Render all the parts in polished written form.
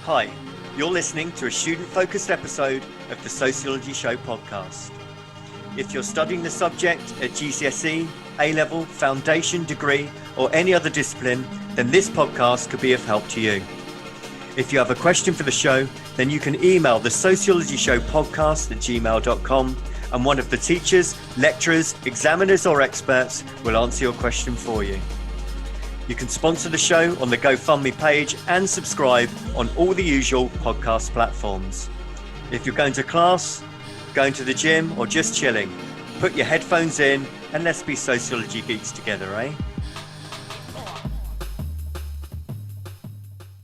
Hi, you're listening to a student-focused episode of the Sociology Show podcast. If you're studying the subject at GCSE, A-level, foundation, degree, or any other discipline, then this podcast could be of help to you. If you have a question for the show, then you can email the Sociology Show podcast at gmail.com, and one of the teachers, lecturers, examiners, or experts will answer your question for you. You can sponsor the show on the GoFundMe page and subscribe on all the usual podcast platforms. If you're going to class, going to the gym, or just chilling, put your headphones in and let's be sociology geeks together, eh?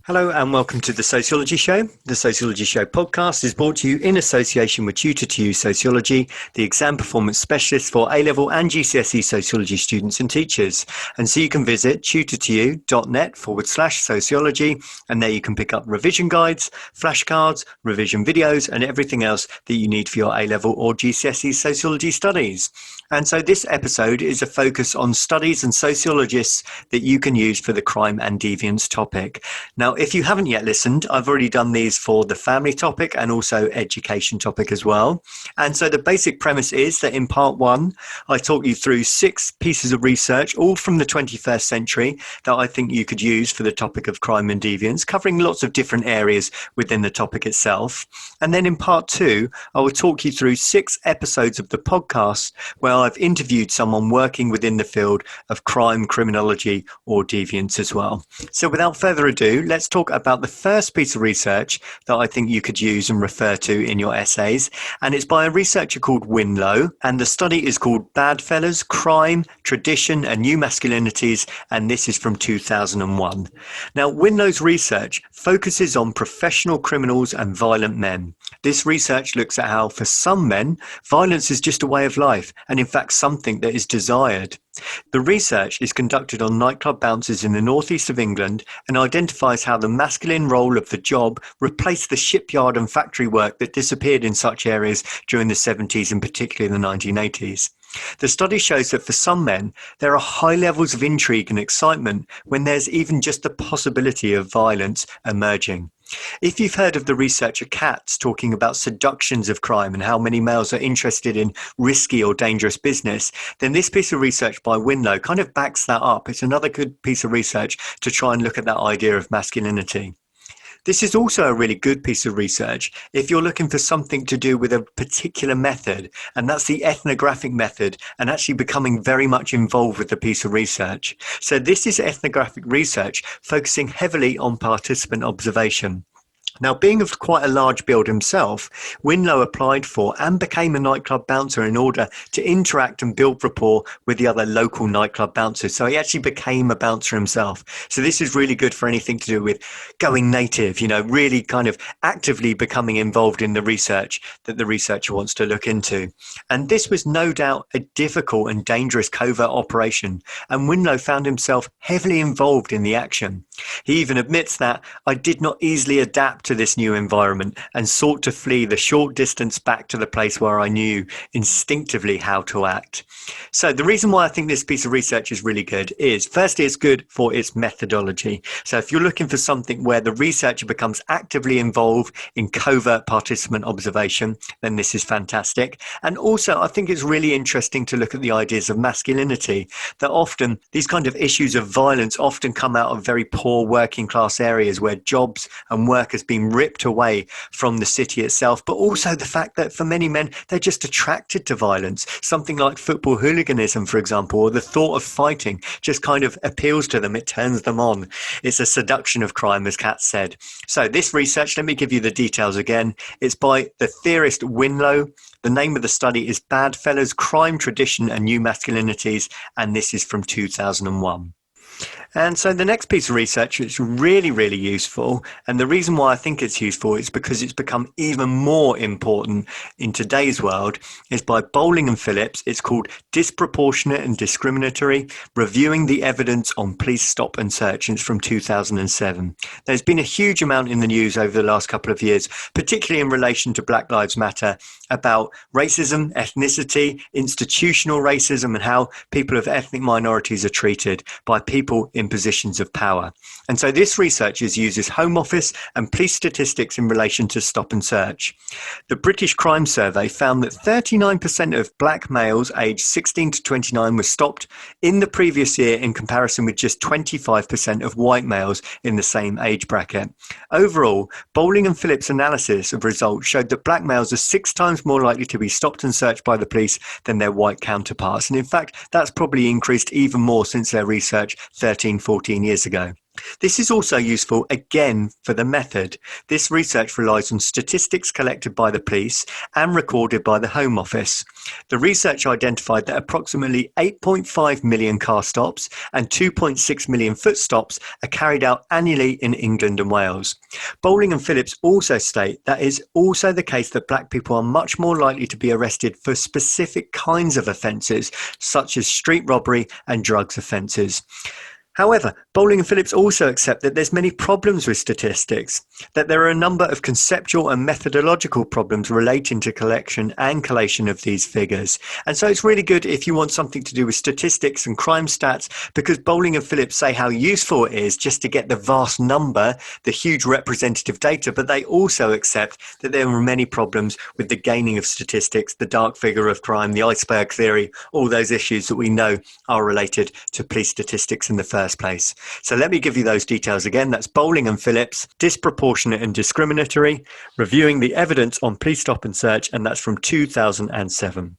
Hello and welcome to the Sociology Show. The Sociology Show podcast is brought to you in association with Tutor2U Sociology, the exam performance specialist for A-level and GCSE sociology students and teachers. And so you can visit tutor2u.net/sociology, and there you can pick up revision guides, flashcards, revision videos, and everything else that you need for your A-level or GCSE sociology studies. And so this episode is a focus on studies and sociologists that you can use for the crime and deviance topic. Now, if you haven't yet listened, I've already done these for the family topic and also education topic as well. And so the basic premise is that in part one, I talk you through 6 pieces of research, all from the 21st century, that I think you could use for the topic of crime and deviance, covering lots of different areas within the topic itself. And then in part 2, I will talk you through 6 episodes of the podcast where I've interviewed someone working within the field of crime, criminology, or deviance as well. So without further ado, let's talk about the first piece of research that I think you could use and refer to in your essays. And it's by a researcher called Winlow. And the study is called Badfellas, Crime, Tradition and New Masculinities. And this is from 2001. Now, Winlow's research focuses on professional criminals and violent men. This research looks at how, for some men, violence is just a way of life, and in fact something that is desired. The research is conducted on nightclub bouncers in the northeast of England and identifies how the masculine role of the job replaced the shipyard and factory work that disappeared in such areas during the 70s and particularly the 1980s. The study shows that for some men, there are high levels of intrigue and excitement when there's even just the possibility of violence emerging. If you've heard of the researcher Katz talking about seductions of crime and how many males are interested in risky or dangerous business, then this piece of research by Winlow kind of backs that up. It's another good piece of research to try and look at that idea of masculinity. This is also a really good piece of research if you're looking for something to do with a particular method, and that's the ethnographic method, and actually becoming very much involved with the piece of research. So this is ethnographic research focusing heavily on participant observation. Now, being of quite a large build himself, Winlow applied for and became a nightclub bouncer in order to interact and build rapport with the other local nightclub bouncers. So he actually became a bouncer himself. So this is really good for anything to do with going native, really kind of actively becoming involved in the research that the researcher wants to look into. And this was no doubt a difficult and dangerous covert operation. And Winlow found himself heavily involved in the action. He even admits that I did not easily adapt to this new environment and sought to flee the short distance back to the place where I knew instinctively how to act. So the reason why I think this piece of research is really good is, firstly, it's good for its methodology. So if you're looking for something where the researcher becomes actively involved in covert participant observation, then this is fantastic. And also, I think it's really interesting to look at the ideas of masculinity, that often these kind of issues of violence often come out of very poor working class areas where jobs and work has been ripped away from the city itself, but also the fact that for many men, they're just attracted to violence. Something like football hooliganism, for example, or the thought of fighting just kind of appeals to them. It turns them on. It's a seduction of crime, as Katz said. So this research, let me give you the details again. It's by the theorist Winlow. The name of the study is Badfellas, Crime, Tradition and New Masculinities, and this is from 2001. And so the next piece of research is really, really useful. And the reason why I think it's useful is because it's become even more important in today's world is by Bowling and Phillips. It's called Disproportionate and Discriminatory, Reviewing the Evidence on Police Stop and Search. And it's from 2007. There's been a huge amount in the news over the last couple of years, particularly in relation to Black Lives Matter, about racism, ethnicity, institutional racism, and how people of ethnic minorities are treated by people in positions of power. And so this research uses Home Office and police statistics in relation to stop and search. The British Crime Survey found that 39% of black males aged 16 to 29 were stopped in the previous year in comparison with just 25% of white males in the same age bracket. Overall, Bowling and Phillips' analysis of results showed that black males are 6 times more likely to be stopped and searched by the police than their white counterparts. And in fact, that's probably increased even more since their research 13, 14 years ago. This is also useful, again, for the method. This research relies on statistics collected by the police and recorded by the Home Office. The research identified that approximately 8.5 million car stops and 2.6 million foot stops are carried out annually in England and Wales. Bowling and Phillips also state that it is also the case that black people are much more likely to be arrested for specific kinds of offences, such as street robbery and drugs offences. However, Bowling and Phillips also accept that there's many problems with statistics, that there are a number of conceptual and methodological problems relating to collection and collation of these figures. And so it's really good if you want something to do with statistics and crime stats, because Bowling and Phillips say how useful it is just to get the vast number, the huge representative data, but they also accept that there are many problems with the gaining of statistics, the dark figure of crime, the iceberg theory, all those issues that we know are related to police statistics in the first place. So let me give you those details again. That's Bowling and Phillips, Disproportionate and Discriminatory, Reviewing the Evidence on Police Stop and Search, and that's from 2007.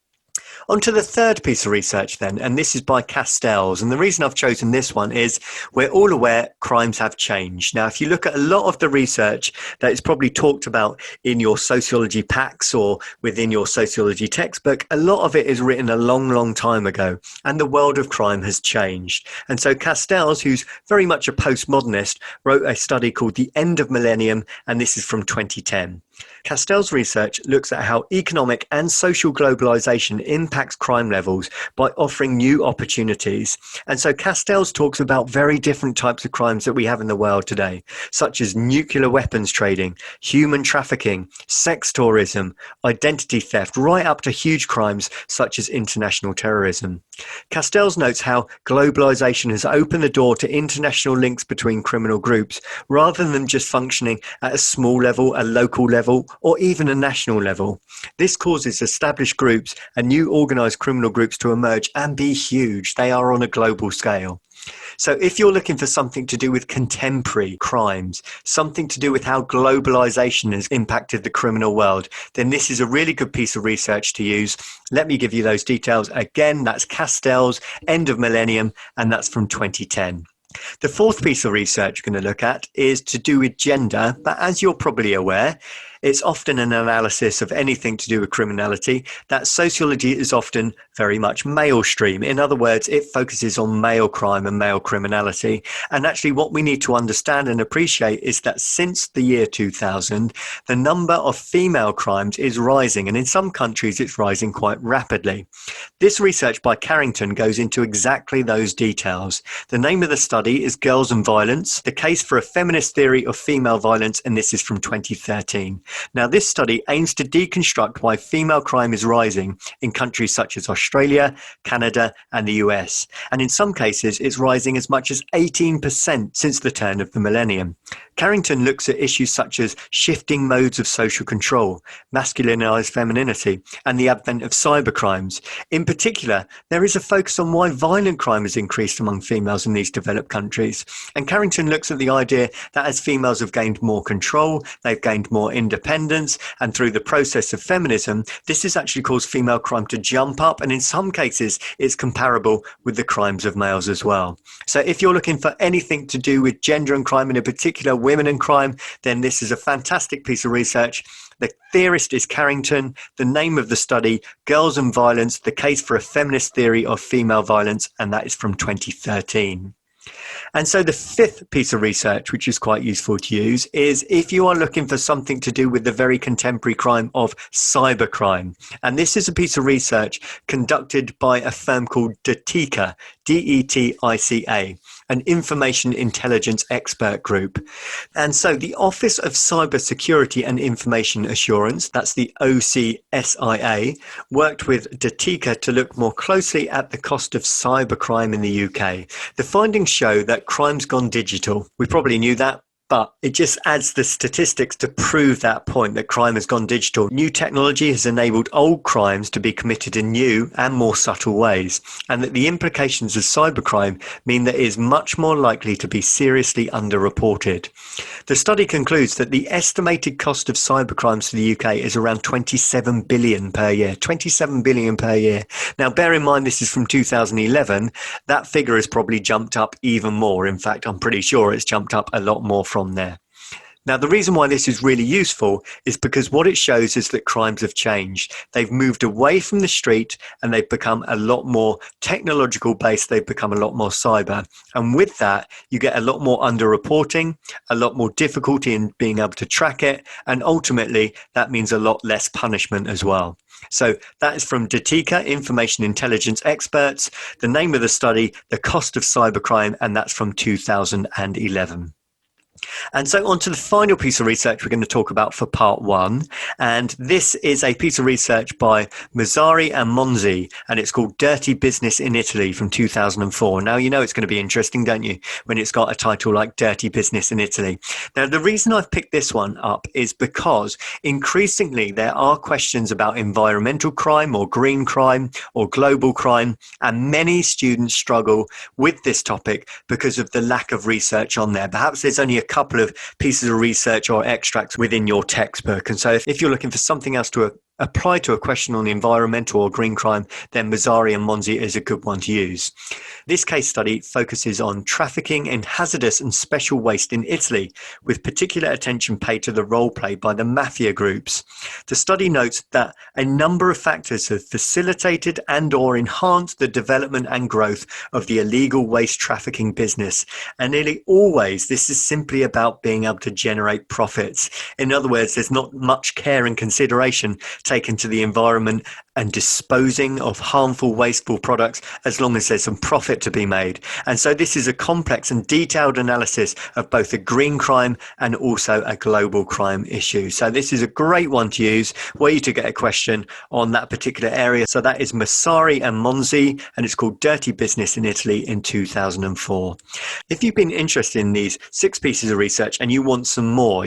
On to the third piece of research then, and this is by Castells. And the reason I've chosen this one is we're all aware crimes have changed. Now, if you look at a lot of the research that is probably talked about in your sociology packs or within your sociology textbook, a lot of it is written a long, long time ago, and the world of crime has changed. And so Castells, who's very much a postmodernist, wrote a study called The End of Millennium, and this is from 2010. Castells' research looks at how economic and social globalization impacts crime levels by offering new opportunities. And so Castells talks about very different types of crimes that we have in the world today, such as nuclear weapons trading, human trafficking, sex tourism, identity theft, right up to huge crimes such as international terrorism. Castells notes how globalization has opened the door to international links between criminal groups, rather than just functioning at a small level, a local level, or even a national level. This causes established groups and new organized criminal groups to emerge and be huge. They are on a global scale. So if you're looking for something to do with contemporary crimes, something to do with how globalization has impacted the criminal world, then this is a really good piece of research to use. Let me give you those details again. That's Castells, End of Millennium, and that's from 2010. The fourth piece of research we're going to look at is to do with gender, but as you're probably aware, it's often an analysis of anything to do with criminality. That sociology is often very much male stream. In other words, it focuses on male crime and male criminality. And actually what we need to understand and appreciate is that since the year 2000, the number of female crimes is rising. And in some countries, it's rising quite rapidly. This research by Carrington goes into exactly those details. The name of the study is Girls and Violence, the case for a feminist theory of female violence, and this is from 2013. Now, this study aims to deconstruct why female crime is rising in countries such as Australia, Canada, and the US. And in some cases, it's rising as much as 18% since the turn of the millennium. Carrington looks at issues such as shifting modes of social control, masculinized femininity, and the advent of cybercrimes. In particular, there is a focus on why violent crime has increased among females in these developed countries. And Carrington looks at the idea that as females have gained more control, they've gained more independence, and through the process of feminism, this has actually caused female crime to jump up, and in some cases, it's comparable with the crimes of males as well. So if you're looking for anything to do with gender and crime, and in particular women and crime, then this is a fantastic piece of research. The theorist is Carrington. The name of the study, Girls and Violence, the case for a feminist theory of female violence, and that is from 2013. And so the fifth piece of research, which is quite useful to use, is if you are looking for something to do with the very contemporary crime of cybercrime. And this is a piece of research conducted by a firm called Detica, D-E-T-I-C-A, an information intelligence expert group. And so the Office of Cybersecurity and Information Assurance, that's the OCSIA, worked with Detica to look more closely at the cost of cybercrime in the UK. The findings show that that crime's gone digital. We probably knew that, but it just adds the statistics to prove that point, that crime has gone digital. New technology has enabled old crimes to be committed in new and more subtle ways, and that the implications of cybercrime mean that it is much more likely to be seriously underreported. The study concludes that the estimated cost of cybercrimes to the UK is around 27 billion per year. 27 billion per year. Now, bear in mind this is from 2011. That figure has probably jumped up even more. In fact, I'm pretty sure it's jumped up a lot more from there. Now, the reason why this is really useful is because what it shows is that crimes have changed. They've moved away from the street and they've become a lot more technological based. They've become a lot more cyber. And with that, you get a lot more underreporting, a lot more difficulty in being able to track it. And ultimately, that means a lot less punishment as well. So that is from Datica, Information Intelligence Experts. The name of the study, The Cost of Cybercrime, and that's from 2011. And so on to the final piece of research we're going to talk about for part one. And this is a piece of research by Mazzari and Monzi, and it's called Dirty Business in Italy from 2004. Now, you know it's going to be interesting, don't you, when it's got a title like Dirty Business in Italy. Now, the reason I've picked this one up is because increasingly there are questions about environmental crime or green crime or global crime, and many students struggle with this topic because of the lack of research on there. Perhaps there's only a couple of pieces of research or extracts within your textbook. And so if you're looking for something else to apply to a question on the environmental or green crime, then Mazzari and Monzi is a good one to use. This case study focuses on trafficking in hazardous and special waste in Italy, with particular attention paid to the role played by the mafia groups. The study notes that a number of factors have facilitated and or enhanced the development and growth of the illegal waste trafficking business. And nearly always, this is simply about being able to generate profits. In other words, there's not much care and consideration taken to the environment and disposing of harmful, wasteful products as long as there's some profit to be made. And so this is a complex and detailed analysis of both a green crime and also a global crime issue. So this is a great one to use were you to get a question on that particular area. So that is Massari and Monzi, and it's called Dirty Business in Italy in 2004. If you've been interested in these 6 pieces of research and you want some more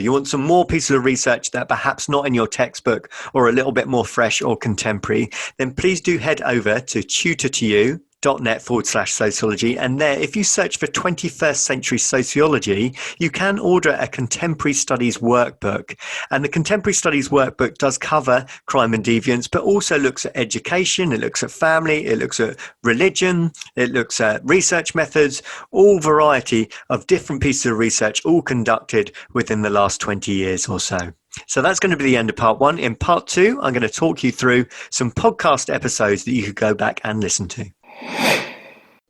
pieces of research that perhaps not in your textbook or a little bit more fresh or contemporary, then please do head over to tutor2u.net/sociology. And there, if you search for 21st century sociology, you can order a contemporary studies workbook. And the contemporary studies workbook does cover crime and deviance, but also looks at education, it looks at family, it looks at religion, it looks at research methods, all variety of different pieces of research, all conducted within the last 20 years or so. So that's going to be the end of part 1. In part 2, I'm going to talk you through some podcast episodes that you could go back and listen to.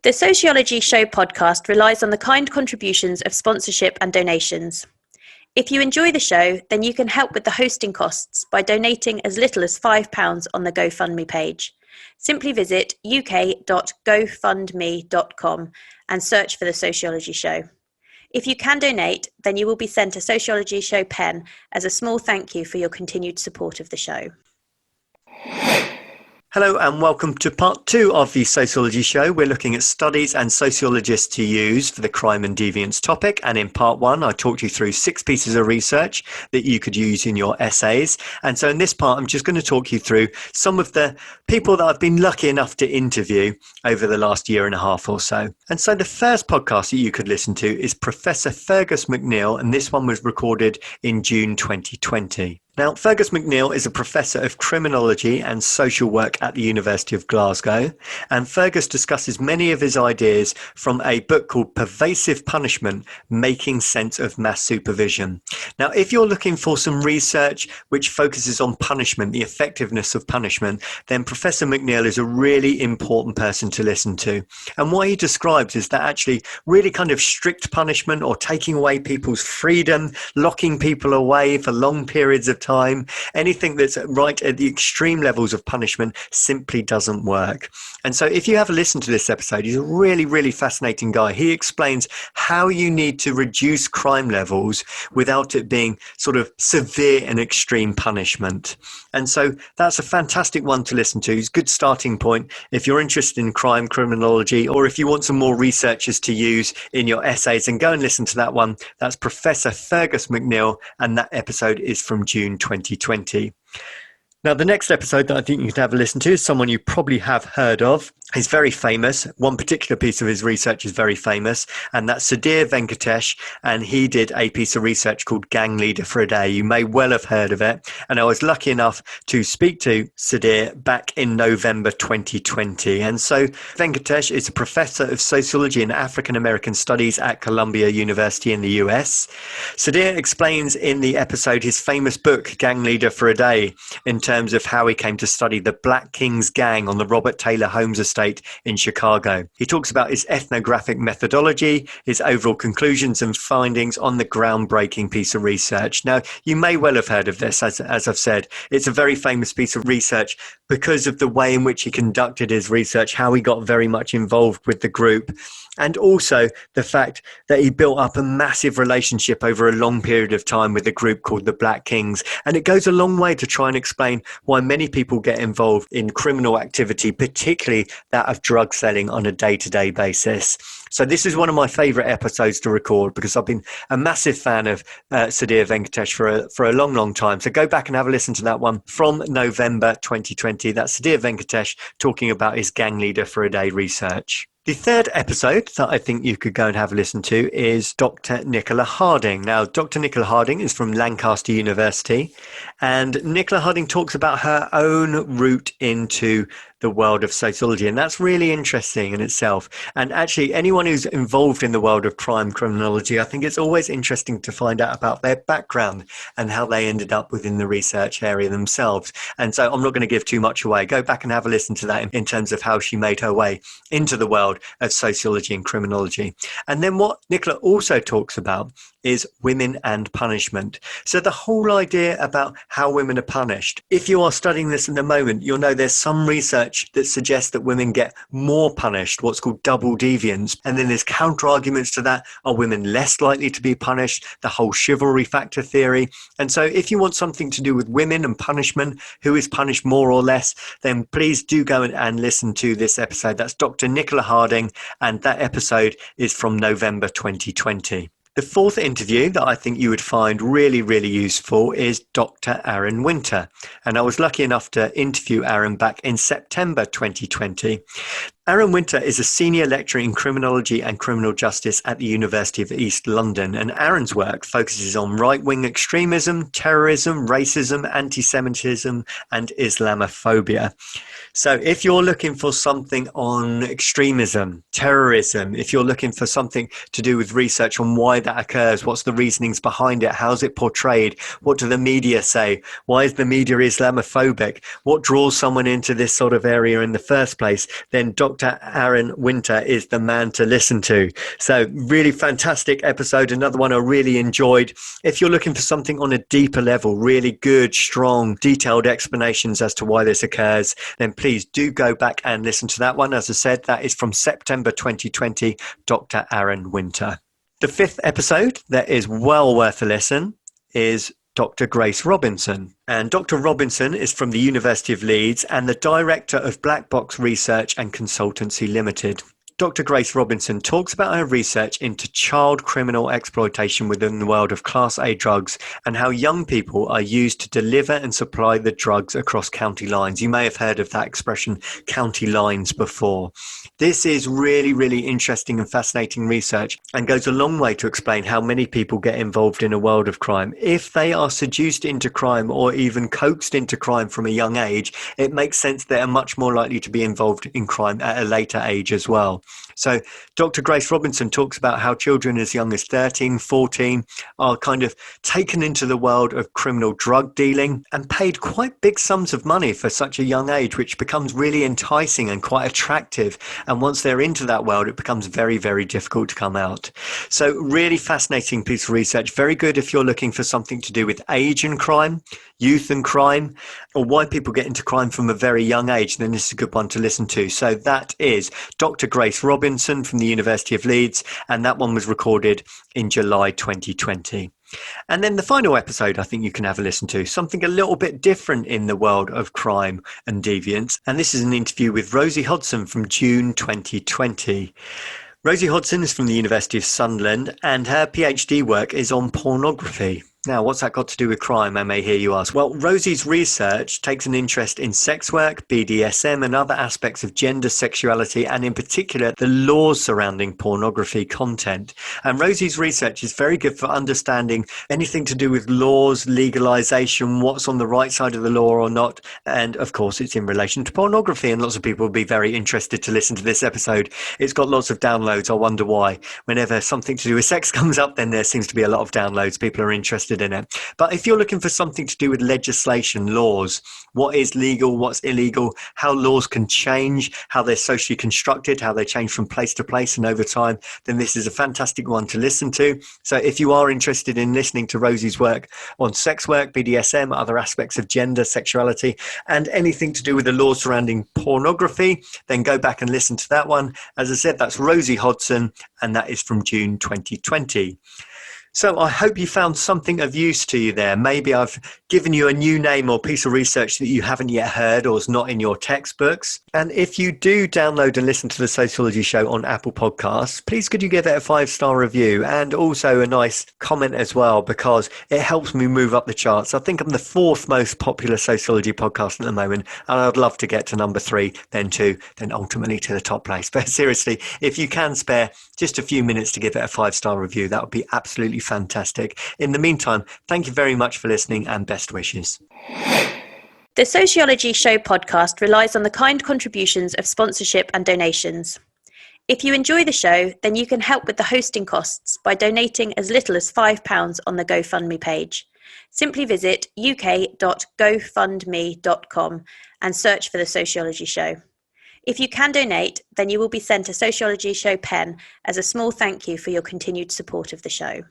The Sociology Show podcast relies on the kind contributions of sponsorship and donations. If you enjoy the show, then you can help with the hosting costs by donating as little as £5 on the GoFundMe page. Simply visit uk.gofundme.com and search for The Sociology Show. If you can donate, then you will be sent a Sociology Show pen as a small thank you for your continued support of the show. Hello and welcome to part 2 of the Sociology Show. We're looking at studies and sociologists to use for the crime and deviance topic. And in part 1, I talked you through 6 pieces of research that you could use in your essays. And so in this part, I'm just going to talk you through some of the people that I've been lucky enough to interview over the last year and a half or so. And so the first podcast that you could listen to is Professor Fergus McNeill, and this one was recorded in June 2020. Now, Fergus McNeill is a professor of criminology and social work at the University of Glasgow, and Fergus discusses many of his ideas from a book called Pervasive Punishment, Making Sense of Mass Supervision. Now, if you're looking for some research which focuses on punishment, the effectiveness of punishment, then Professor McNeill is a really important person to listen to. And what he describes is that actually really kind of strict punishment or taking away people's freedom, locking people away for long periods of time, anything that's right at the extreme levels of punishment simply doesn't work. And so if you have a listen to this episode, he's a really, really fascinating guy. He explains how you need to reduce crime levels without it being sort of severe and extreme punishment. And so that's a fantastic one to listen to. It's a good starting point if you're interested in crime, criminology, or if you want some more researchers to use in your essays, and go and listen to that one. That's Professor Fergus McNeill, and that episode is from June 2020. Now, the next episode that I think you can have a listen to is someone you probably have heard of. He's very famous. One particular piece of his research is very famous, and that's Sudhir Venkatesh, and he did a piece of research called Gang Leader for a Day. You may well have heard of it, and I was lucky enough to speak to Sudhir back in November 2020. And so Venkatesh is a professor of sociology and African American studies at Columbia University in the US. Sudhir explains in the episode his famous book, Gang Leader for a Day, in terms of how he came to study the Black Kings gang on the Robert Taylor Holmes estate in Chicago. He talks about his ethnographic methodology, his overall conclusions and findings on the groundbreaking piece of research. Now, you may well have heard of this, as I've said. It's a very famous piece of research because of the way in which he conducted his research, how he got very much involved with the group, and also the fact that he built up a massive relationship over a long period of time with a group called the Black Kings. And it goes a long way to try and explain why many people get involved in criminal activity, particularly that of drug selling on a day-to-day basis. So this is one of my favorite episodes to record because I've been a massive fan of Sudhir Venkatesh for a long, long time. So go back and have a listen to that one from November 2020. That's Sudhir Venkatesh talking about his Gang Leader for a Day research. The third episode that I think you could go and have a listen to is Dr. Nicola Harding. Now, Dr. Nicola Harding is from Lancaster University, and Nicola Harding talks about her own route into the world of sociology, and that's really interesting in itself. And actually, anyone who's involved in the world of crime criminology, I think it's always interesting to find out about their background and how they ended up within the research area themselves. And so I'm not going to give too much away. Go back and have a listen to that in terms of how she made her way into the world of sociology and criminology. And then what Nicola also talks about is women and punishment. So the whole idea about how women are punished. If you are studying this in the moment, you'll know there's some research that suggests that women get more punished, what's called double deviance. And then there's counter arguments to that. Are women less likely to be punished? The whole chivalry factor theory. And so if you want something to do with women and punishment, who is punished more or less, then please do go and listen to this episode. That's Dr. Nicola Harding, and that episode is from November 2020. The fourth interview that I think you would find really, really useful is Dr. Aaron Winter. And I was lucky enough to interview Aaron back in September 2020. Aaron Winter is a senior lecturer in criminology and criminal justice at the University of East London, and Aaron's work focuses on right-wing extremism, terrorism, racism, anti-Semitism, and Islamophobia. So if you're looking for something on extremism, terrorism, if you're looking for something to do with research on why that occurs, what's the reasonings behind it, how's it portrayed, what do the media say, why is the media Islamophobic, what draws someone into this sort of area in the first place, then Dr. Aaron Winter is the man to listen to. So really fantastic episode, another one I really enjoyed. If you're looking for something on a deeper level, really good, strong, detailed explanations as to why this occurs, then please do go back and listen to that one. As I said, that is from September 2020, Dr. Aaron Winter. The fifth episode that is well worth a listen is Dr. Grace Robinson. And Dr. Robinson is from the University of Leeds and the Director of Black Box Research and Consultancy Limited. Dr. Grace Robinson talks about her research into child criminal exploitation within the world of Class A drugs and how young people are used to deliver and supply the drugs across county lines. You may have heard of that expression, county lines, before. This is really, really interesting and fascinating research and goes a long way to explain how many people get involved in a world of crime. If they are seduced into crime or even coaxed into crime from a young age, it makes sense they are much more likely to be involved in crime at a later age as well. So Dr. Grace Robinson talks about how children as young as 13, 14 are kind of taken into the world of criminal drug dealing and paid quite big sums of money for such a young age, which becomes really enticing and quite attractive. And once they're into that world, it becomes very, very difficult to come out. So really fascinating piece of research. Very good if you're looking for something to do with age and crime, youth and crime, or why people get into crime from a very young age, then this is a good one to listen to. So that is Dr. Grace Robinson from the University of Leeds, and that one was recorded in July 2020. And then the final episode I think you can have a listen to, something a little bit different in the world of crime and deviance. And this is an interview with Rosie Hodson from June 2020. Rosie Hodson is from the University of Sunderland, and her PhD work is on pornography. Now, what's that got to do with crime, I may hear you ask? Well, Rosie's research takes an interest in sex work, BDSM, and other aspects of gender, sexuality, and in particular, the laws surrounding pornography content. And Rosie's research is very good for understanding anything to do with laws, legalization, what's on the right side of the law or not. And of course, it's in relation to pornography, and lots of people will be very interested to listen to this episode. It's got lots of downloads. I wonder why. Whenever something to do with sex comes up, then there seems to be a lot of downloads. People are interested in it. But if you're looking for something to do with legislation, laws, what is legal, what's illegal, how laws can change, how they're socially constructed, how they change from place to place and over time, then this is a fantastic one to listen to. So if you are interested in listening to Rosie's work on sex work, BDSM, other aspects of gender, sexuality, and anything to do with the laws surrounding pornography, then go back and listen to that one. As I said, that's Rosie Hodson, and that is from June 2020. So I hope you found something of use to you there. Maybe I've given you a new name or piece of research that you haven't yet heard or is not in your textbooks. And if you do download and listen to the Sociology Show on Apple Podcasts, please could you give it a 5-star review and also a nice comment as well, because it helps me move up the charts. I think I'm the 4th most popular sociology podcast at the moment, and I'd love to get to number 3, then 2, then ultimately to the top place. But seriously, if you can spare just a few minutes to give it a 5-star review, that would be absolutely fantastic. In the meantime, thank you very much for listening and best wishes. The Sociology Show podcast relies on the kind contributions of sponsorship and donations. If you enjoy the show, then you can help with the hosting costs by donating as little as £5 on the GoFundMe page. Simply visit uk.gofundme.com and search for the Sociology Show. If you can donate, then you will be sent a Sociology Show pen as a small thank you for your continued support of the show.